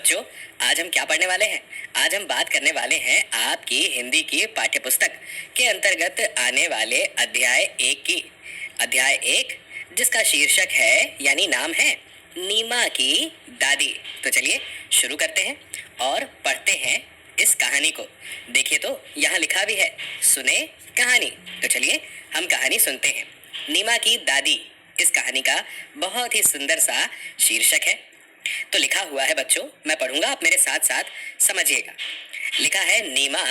बच्चों, आज हम क्या पढ़ने वाले हैं? आज हम बात करने वाले हैं आपकी हिंदी की पाठ्य पुस्तक के अंतर्गत आने वाले अध्याय एक की। अध्याय एक, जिसका शीर्षक है यानी नाम है नीमा की दादी। तो चलिए शुरू करते हैं और पढ़ते हैं इस कहानी को। देखिए तो यहाँ लिखा भी है, सुने कहानी। तो चलिए हम कहानी सुनते हैं। नीमा की दादी इस कहानी का बहुत ही सुंदर सा शीर्षक है। तो लिखा हुआ है बच्चों, मैं पढ़ूंगा, आप मेरे साथ साथ समझिएगा। लिखा है, नीमा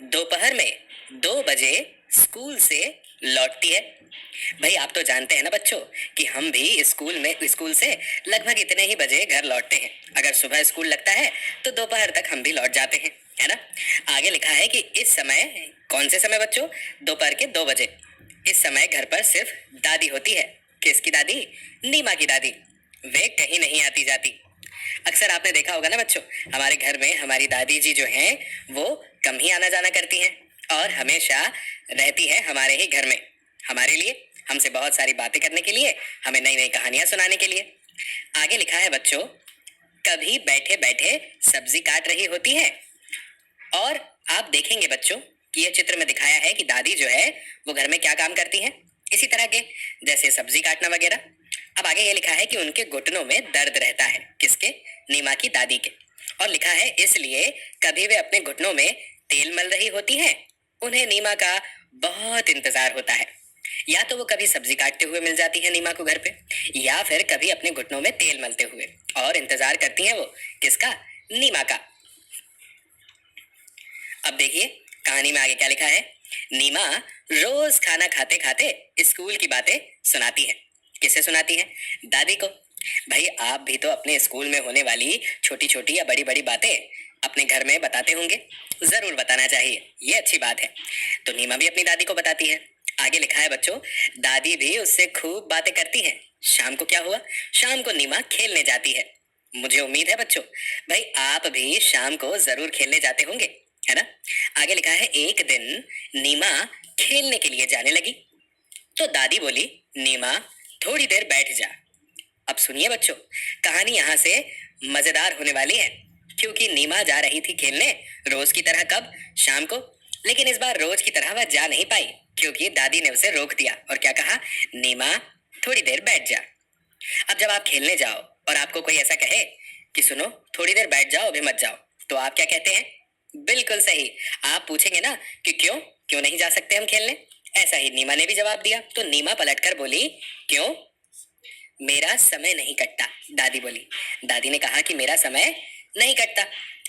दोपहर में 2 बजे स्कूल से लौटती है। भाई आप तो जानते हैं ना बच्चों कि हम भी स्कूल से लगभग इतने ही बजे घर लौटते हैं। अगर सुबह स्कूल लगता है तो दोपहर तक हम भी लौट जाते हैं, है ना। आगे लिखा है कि इस समय, कौन से समय बच्चों? दोपहर के 2 बजे। इस समय घर पर सिर्फ दादी होती है। किसकी दादी? नीमा की दादी। वे कहीं नहीं आती जाती। अक्सर आपने देखा होगा ना बच्चों, हमारे घर में हमारी दादी जी जो हैं वो कम ही आना जाना करती हैं और हमेशा रहती है हमारे ही घर में, हमारे लिए, हमसे बहुत सारी बातें करने के लिए, हमें नई नई कहानियां सुनाने के लिए। आगे लिखा है बच्चों, कभी बैठे बैठे सब्जी काट रही होती है। और आप देखेंगे बच्चों कि यह चित्र में दिखाया है कि दादी जो है वो घर में क्या काम करती हैं, इसी तरह के, जैसे सब्जी काटना वगैरह। अब आगे ये लिखा है कि उनके घुटनों में दर्द रहता है। किसके? नीमा की दादी के। और लिखा है, इसलिए कभी वे अपने घुटनों में तेल मल रही होती हैं। उन्हें नीमा का बहुत इंतजार होता है। या तो वो कभी सब्जी काटते हुए मिल जाती है नीमा को घर पे, या फिर कभी अपने घुटनों में तेल मलते हुए। और इंतजार करती हैं वो किसका? नीमा का। अब देखिए कहानी में आगे क्या लिखा है। नीमा रोज खाना खाते खाते स्कूल की बातें सुनाती है। किसे सुनाती है? दादी को। भाई आप भी तो अपने स्कूल में होने वाली छोटी छोटी या बड़ी बड़ी बातें अपने घर में बताते होंगे। जरूर बताना चाहिए, ये अच्छी बात है। तो नीमा भी अपनी दादी को बताती है। आगे लिखा है बच्चों, दादी भी उससे खूब बातें करती है। शाम को क्या हुआ? शाम को नीमा खेलने जाती है। मुझे उम्मीद है बच्चों, भाई आप भी शाम को जरूर खेलने जाते होंगे, है ना। आगे लिखा है, एक दिन नीमा खेलने के लिए जाने लगी तो दादी बोली, नीमा थोड़ी देर बैठ जा। अब सुनिए बच्चों, कहानी यहाँ से मजेदार होने वाली है, क्योंकि नीमा जा रही थी खेलने रोज की तरह। कब? शाम को। लेकिन इस बार रोज की तरह वह जा नहीं पाई, क्योंकि दादी ने उसे रोक दिया और क्या कहा? नीमा थोड़ी देर बैठ जा। अब जब आप खेलने जाओ और आपको कोई ऐसा कहे कि सुनो थोड़ी देर बैठ जाओ, अभी मत जाओ, तो आप क्या कहते हैं? बिल्कुल सही, आप पूछेंगे ना कि क्यों क्यों नहीं जा सकते हम खेलने। ऐसा ही नीमा ने भी जवाब दिया। तो नीमा पलटकर बोली, क्यों? मेरा समय नहीं कटता, दादी बोली। दादी ने कहा कि मेरा समय नहीं कटता।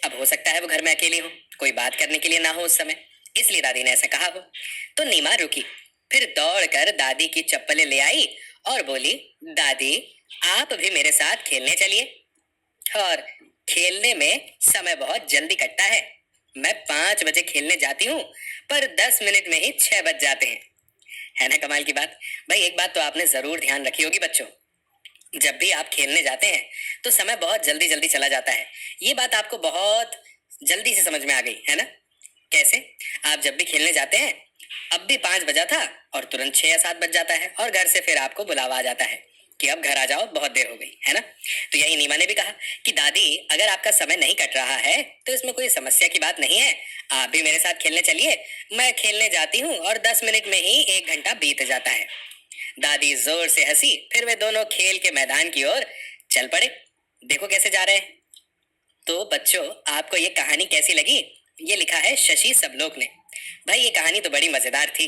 अब हो सकता है वो घर में अकेली हो, कोई बात करने के लिए ना हो उस समय, इसलिए दादी ने ऐसा कहा हो। तो नीमा रुकी, फिर दौड़कर दादी की चप्पलें ले आई और बोली, दादी आप भी मेरे साथ खेलने चलिए। और खेलने में समय बहुत जल्दी कटता है। मैं 5 बजे खेलने जाती हूँ, पर 10 मिनट में ही 6 बज जाते हैं। है ना कमाल की बात। भाई एक बात तो आपने जरूर ध्यान रखी होगी बच्चों, जब भी आप खेलने जाते हैं तो समय बहुत जल्दी जल्दी चला जाता है। ये बात आपको बहुत जल्दी से समझ में आ गई, है ना। कैसे? आप जब भी खेलने जाते हैं, अब भी 5 बजा था और तुरंत 6 या 7 बज जाता है और घर से फिर आपको बुलावा आ जाता है कि अब घर आ जाओ, बहुत देर हो गई, है ना। तो यही नीमा ने भी कहा कि दादी अगर आपका समय नहीं कट रहा है तो इसमें कोई समस्या की बात नहीं है, आप भी मेरे साथ खेलने चलिए। मैं खेलने जाती हूँ और 10 मिनट में ही 1 घंटा बीत जाता है। दादी जोर से हंसी, फिर वे दोनों खेल के मैदान की ओर चल पड़े। देखो कैसे जा रहे हैं। तो बच्चों आपको ये कहानी कैसी लगी? ये लिखा है शशि सबलोक ने। भाई ये कहानी तो बड़ी मजेदार थी।